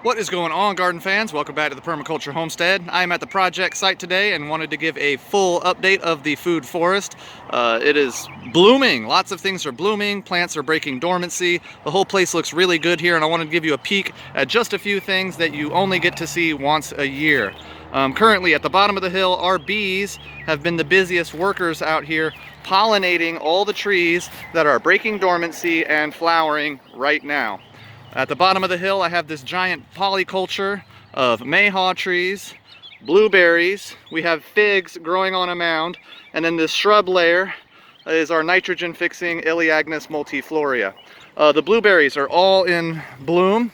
What is going on, garden fans? Welcome back to the Permaculture Homestead. I am at the project site today and wanted to give a full update of the food forest. It is blooming. Lots of things are blooming. Plants are breaking dormancy. The whole place looks really good here, and I wanted to give you a peek at just a few things that you only get to see once a year. Currently at the bottom of the hill, our bees have been the busiest workers out here, pollinating all the trees that are breaking dormancy and flowering right now. At the bottom of the hill, I have this giant polyculture of mayhaw trees, blueberries, we have figs growing on a mound, and then this shrub layer is our nitrogen-fixing Elaeagnus multiflorea. The blueberries are all in bloom.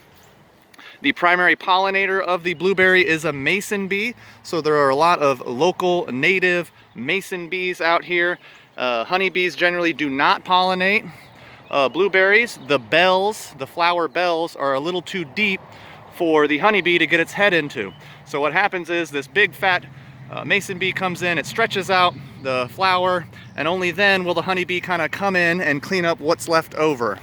The primary pollinator of the blueberry is a mason bee, so there are a lot of local native mason bees out here. Honeybees generally do not pollinate blueberries. The bells, the flower bells, are a little too deep for the honeybee to get its head into. So what happens is this big fat mason bee comes in, it stretches out the flower, and only then will the honeybee kind of come in and clean up what's left over.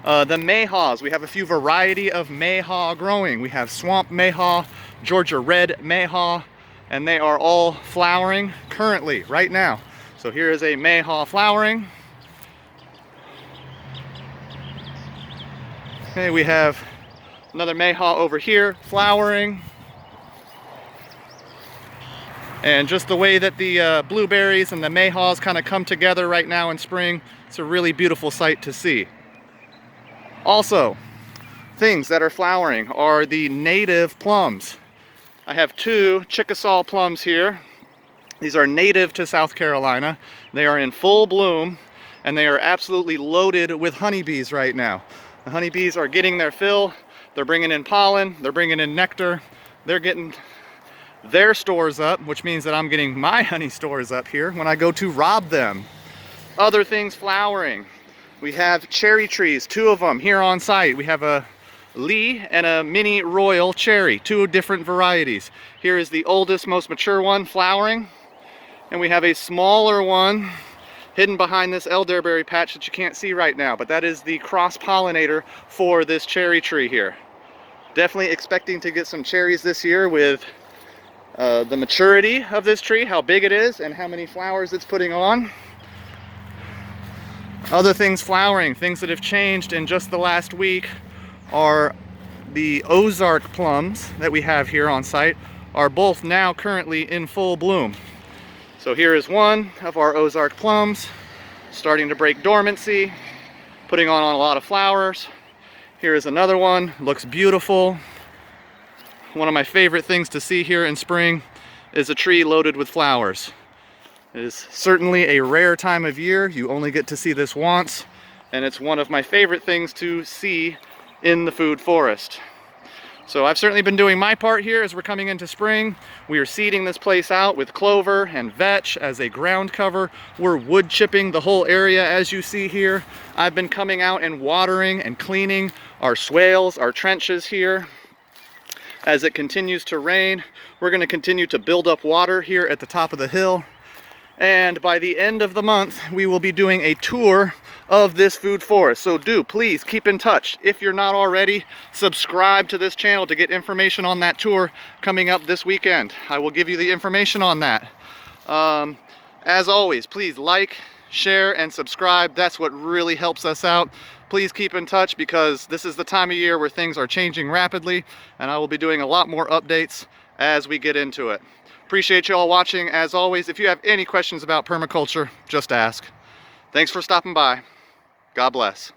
The mayhaws, we have a few variety of mayhaw growing. We have swamp mayhaw, Georgia red mayhaw, and they are all flowering currently, right now. So here is a mayhaw flowering. Okay, we have another mayhaw over here flowering. And just the way that the blueberries and the mayhaws kind of come together right now in spring, it's a really beautiful sight to see. Also, things that are flowering are the native plums. I have two Chickasaw plums here. These are native to South Carolina. They are in full bloom, and they are absolutely loaded with honeybees right now. The honeybees are getting their fill. They're bringing in pollen, they're bringing in nectar, they're getting their stores up, which means that I'm getting my honey stores up here when I go to rob them. Other things flowering. We have cherry trees, two of them here on site. We have a Lee and a mini royal cherry, two different varieties. Here is the oldest, most mature one flowering, and we have a smaller one hidden behind this elderberry patch that you can't see right now, but that is the cross-pollinator for this cherry tree here. Definitely expecting to get some cherries this year with the maturity of this tree, how big it is, and how many flowers it's putting on. Other things flowering, things that have changed in just the last week, are the Ozark plums that we have here on site are both now currently in full bloom. So here is one of our Ozark plums starting to break dormancy, putting on a lot of flowers. Here is another one, looks beautiful. One of my favorite things to see here in spring is a tree loaded with flowers. It is certainly a rare time of year. You only get to see this once, and it's one of my favorite things to see in the food forest. So I've certainly been doing my part here as we're coming into spring. We are seeding this place out with clover and vetch as a ground cover. We're wood chipping the whole area as you see here. I've been coming out and watering and cleaning our swales, our trenches here. As it continues to rain, we're going to continue to build up water here at the top of the hill. And by the end of the month, we will be doing a tour of this food forest. So please keep in touch. If you're not already, subscribe to this channel to get information on that tour coming up this weekend. I will give you the information on that. As always, please like, share, and subscribe. That's what really helps us out. Please keep in touch because this is the time of year where things are changing rapidly, and I will be doing a lot more updates as we get into it. Appreciate you all watching. As always, if you have any questions about permaculture, just ask. Thanks for stopping by. God bless.